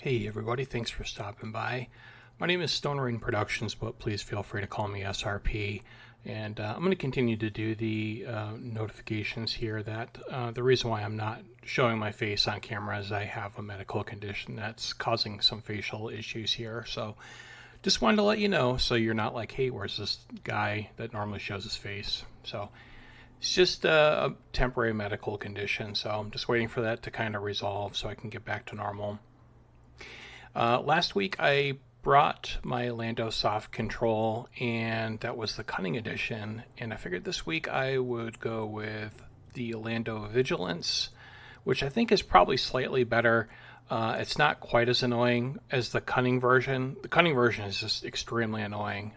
Hey everybody, thanks for stopping by. My name is Stone Rain Productions, but please feel free to call me SRP. And I'm going to continue to do the notifications here that the reason why I'm not showing my face on camera is I have a medical condition that's causing some facial issues here. So just wanted to let you know so you're not like, hey, where's this guy that normally shows his face? So it's just a temporary medical condition. So I'm just waiting for that to kind of resolve so I can get back to normal. Last week I brought my Lando Soft Control, and that was the Cunning Edition, and I figured this week I would go with the Lando Vigilance, which I think is probably slightly better. It's not quite as annoying as the Cunning version. The Cunning version is just extremely annoying,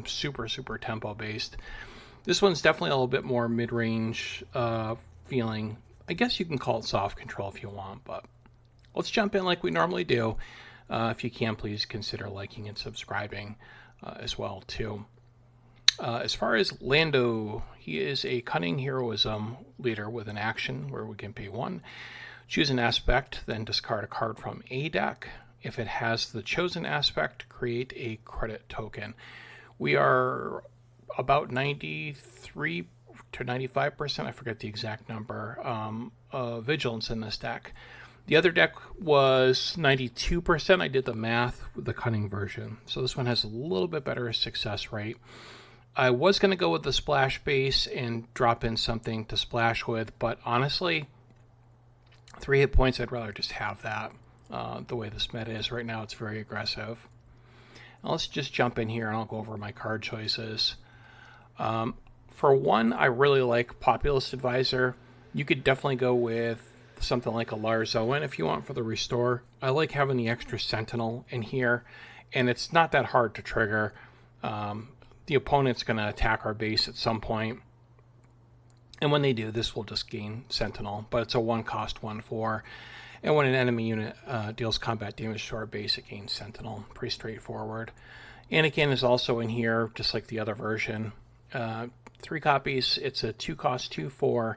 super tempo based. This one's definitely a little bit more mid-range feeling. I guess you can call it soft control if you want, but let's jump in like we normally do. If you can, please consider liking and subscribing as well, too. As far as Lando, he is a cunning heroism leader with an action where we can pay 1, choose an aspect, then discard a card from a deck. If it has the chosen aspect, create a credit token. We are about 93 to 95%, I forget the exact number, vigilance in this deck. The other deck was 92%. I did the math with the cunning version. So this one has a little bit better success rate. I was going to go with the splash base and drop in something to splash with, but honestly, 3 hit points, I'd rather just have that. The way this meta is right now, it's very aggressive. Now let's just jump in here and I'll go over my card choices. For 1, I really like Populist Advisor. You could definitely go with something like a Lars Owen if you want for the restore. I like having the extra Sentinel in here, and it's not that hard to trigger. The opponent's going to attack our base at some point, and when they do, this will just gain Sentinel, but it's a 1-cost 1/4, and when an enemy unit deals combat damage to our base, it gains Sentinel. Pretty straightforward. Anakin is also in here, just like the other version. 3 copies. It's a 2-cost 2/4.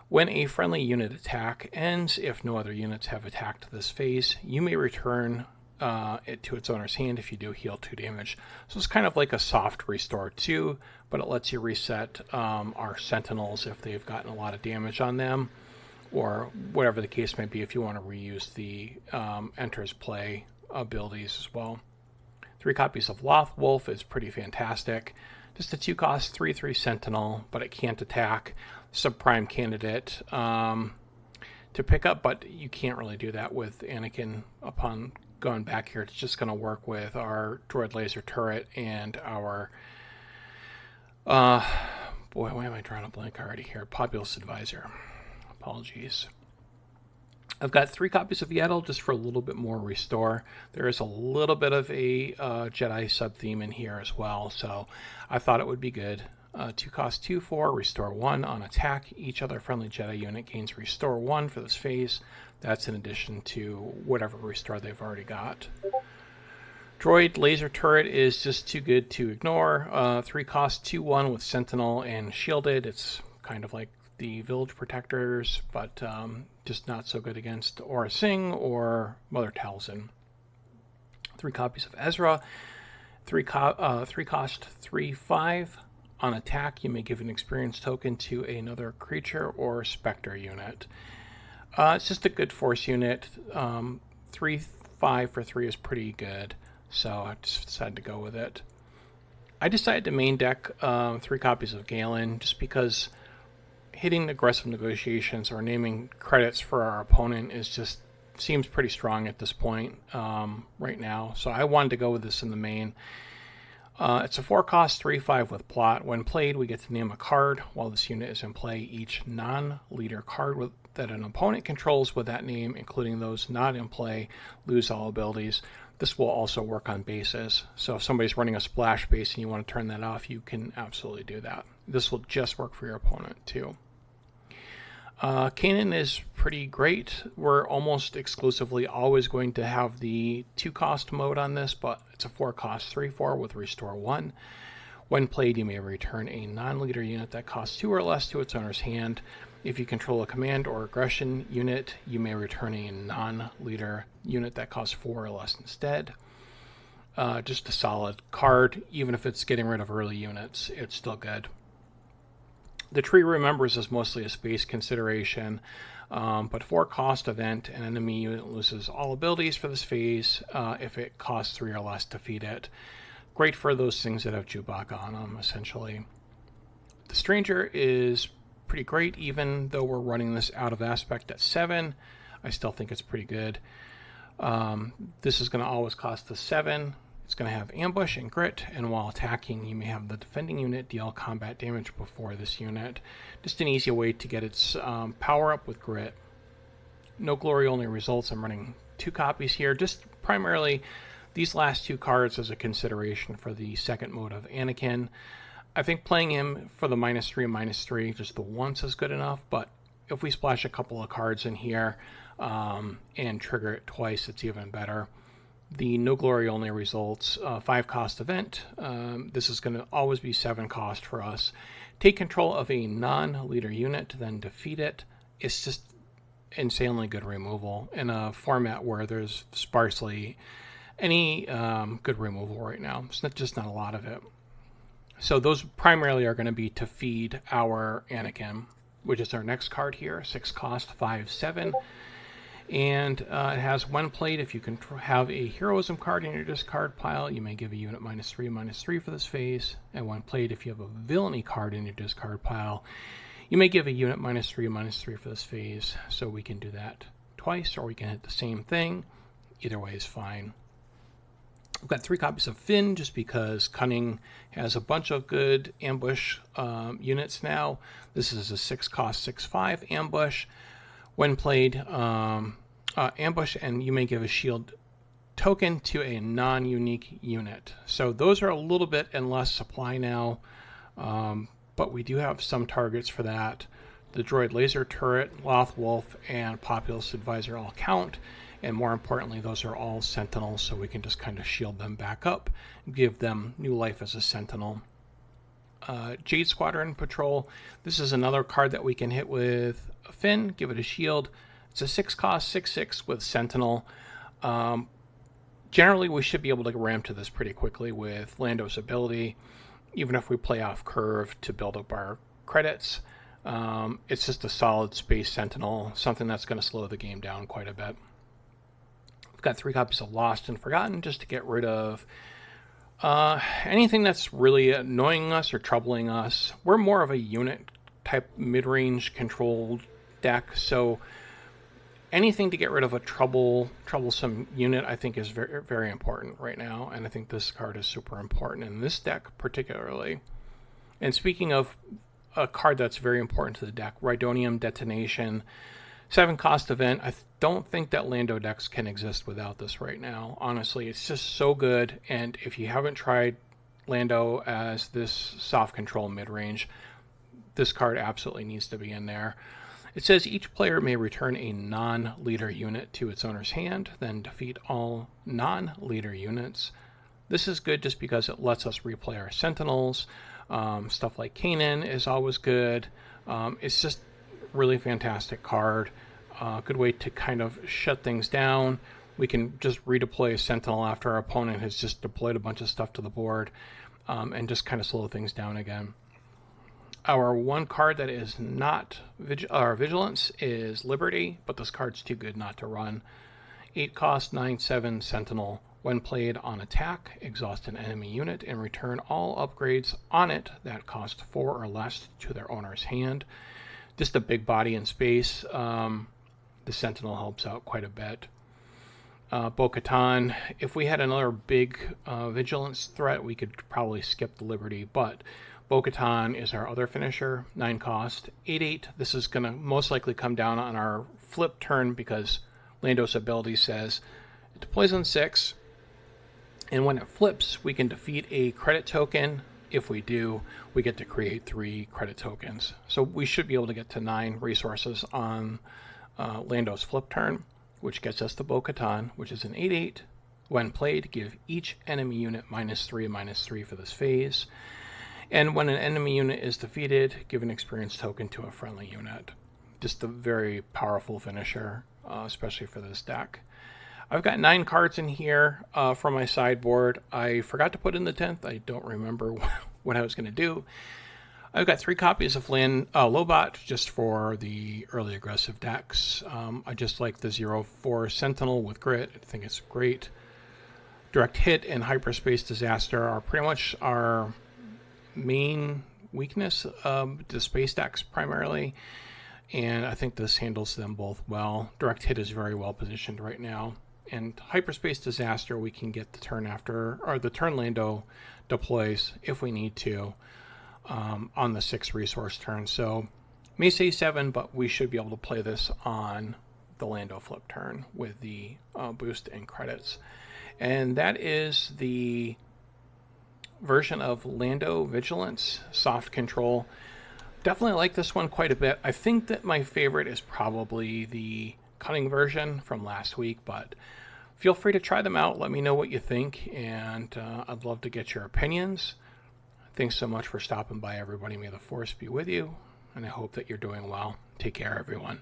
When a friendly unit attack ends, if no other units have attacked this phase, you may return it to its owner's hand. If you do, heal 2 damage. So it's kind of like a soft restore 2, but it lets you reset our Sentinels if they've gotten a lot of damage on them, or whatever the case may be if you want to reuse the Enters Play abilities as well. 3 copies of Loth Wolf is pretty fantastic. Just a 2-cost 3/3 Sentinel, but it can't attack. Subprime candidate to pick up, but you can't really do that with Anakin upon going back here. It's just going to work with our droid laser turret and our boy, why am I drawing a blank already here? Populist Advisor. Apologies. I've got 3 copies of Yaddle just for a little bit more restore. There is a little bit of a Jedi sub-theme in here as well, so I thought it would be good. 2-cost 2/4, restore 1 on attack. Each other friendly Jedi unit gains restore 1 for this phase. That's in addition to whatever restore they've already got. Droid laser turret is just too good to ignore. 3-cost 2/1 with Sentinel and shielded. It's kind of like the Village Protectors, but just not so good against Aura Singh or Mother Talzin. 3 copies of Ezra. 3-cost 3/5. On attack, you may give an experience token to another creature or Spectre unit. It's just a good force unit. 3/5 for 3 is pretty good, so I just decided to go with it. I decided to main deck 3 copies of Galen just because hitting aggressive negotiations or naming credits for our opponent seems pretty strong at this point right now. So I wanted to go with this in the main. It's a 4-cost 3/5 with plot. When played, we get to name a card. While this unit is in play, each non-leader card that an opponent controls with that name, including those not in play, lose all abilities. This will also work on bases. So if somebody's running a splash base and you want to turn that off, you can absolutely do that. This will just work for your opponent too. Kanan is pretty great. We're almost exclusively always going to have the 2-cost mode on this, but it's a 4-cost 3/4 with restore 1. When played, you may return a non-leader unit that costs 2 or less to its owner's hand. If you control a command or aggression unit, you may return a non-leader unit that costs 4 or less instead. Just a solid card. Even if it's getting rid of early units, it's still good. The tree remembers is mostly a space consideration, but for cost event, an enemy unit loses all abilities for this phase if it costs 3 or less to defeat it. Great for those things that have Chewbacca on them, essentially. The Stranger is pretty great, even though we're running this out of aspect at 7. I still think it's pretty good. This is going to always cost us 7. It's going to have ambush and grit, and while attacking, you may have the defending unit deal combat damage before this unit. Just an easy way to get its power up with grit. No glory only results. I'm running 2 copies here, just primarily these last 2 cards as a consideration for the second mode of Anakin. I think playing him for the -3 just the once is good enough, but if we splash a couple of cards in here and trigger it twice, it's even better. The no glory only results, 5 cost event. This is going to always be 7 cost for us. Take control of a non-leader unit, then defeat it. It's just insanely good removal in a format where there's sparsely any good removal right now. It's just not a lot of it. So those primarily are going to be to feed our Anakin, which is our next card here, 6 cost, 5/7. And it has when played, if you can have a heroism card in your discard pile, you may give a unit -3/-3 for this phase. And when played, if you have a villainy card in your discard pile, you may give a unit -3/-3 for this phase. So we can do that twice, or we can hit the same thing. Either way is fine. I've got 3 copies of Finn just because Cunning has a bunch of good ambush units now. This is a 6 cost, 6/5 ambush. When played, ambush, and you may give a shield token to a non-unique unit. So those are a little bit in less supply now, but we do have some targets for that. The droid laser turret, Loth Wolf, and Populist Advisor all count. And more importantly, those are all sentinels, so we can just kind of shield them back up, give them new life as a sentinel. Jade Squadron Patrol. This is another card that we can hit with Finn, give it a shield. It's a 6 cost, 6/6 with sentinel. Generally, we should be able to ramp to this pretty quickly with Lando's ability, even if we play off curve to build up our credits. It's just a solid space sentinel, something that's going to slow the game down quite a bit. Got 3 copies of Lost and Forgotten just to get rid of anything that's really annoying us or troubling us. We're more of a unit type mid-range controlled deck, so anything to get rid of a troublesome unit I think is very, very important right now, and I think this card is super important in this deck particularly. And speaking of a card that's very important to the deck, Rhydonium Detonation. 7 cost event. I don't think that Lando decks can exist without this right now. Honestly, it's just so good. And if you haven't tried Lando as this soft control mid-range, this card absolutely needs to be in there. It says each player may return a non-leader unit to its owner's hand, then defeat all non-leader units. This is good just because it lets us replay our sentinels. Stuff like Kanan is always good. It's just really fantastic card. Good way to kind of shut things down. We can just redeploy a sentinel after our opponent has just deployed a bunch of stuff to the board, and just kind of slow things down again. Our one card that is not Vigilance is Liberty, but this card's too good not to run. 8 cost, 9/7 sentinel. When played on attack, exhaust an enemy unit and return all upgrades on it that cost 4 or less to their owner's hand. Just a big body in space. The Sentinel helps out quite a bit. Bo-Katan. If we had another big Vigilance threat, we could probably skip the Liberty, but Bo-Katan is our other finisher. 9 cost, 8/8. This is going to most likely come down on our flip turn because Lando's ability says it deploys on 6, and when it flips, we can defeat a credit token. If we do, we get to create 3 credit tokens. So we should be able to get to 9 resources on Lando's flip turn, which gets us to Bo-Katan, which is an 8/8. When played, give each enemy unit -3/-3 for this phase. And when an enemy unit is defeated, give an experience token to a friendly unit. just a very powerful finisher, especially for this deck. I've got 9 cards in here from my sideboard. I forgot to put in the 10th. I don't remember what I was going to do. I've got 3 copies of Lobot just for the early aggressive decks. I just like the 0/4 Sentinel with Grit. I think it's great. Direct Hit and Hyperspace Disaster are pretty much our main weakness, the space decks primarily. And I think this handles them both well. Direct Hit is very well positioned right now. And Hyperspace Disaster, we can get the turn after, or the turn Lando deploys if we need to. On the 6 resource turn. So may say 7, but we should be able to play this on the Lando flip turn with the boost and credits. And that is the version of Lando Vigilance Soft Control. Definitely like this one quite a bit. I think that my favorite is probably the cunning version from last week, but feel free to try them out. Let me know what you think, and I'd love to get your opinions. Thanks so much for stopping by, everybody. May the Force be with you, and I hope that you're doing well. Take care, everyone.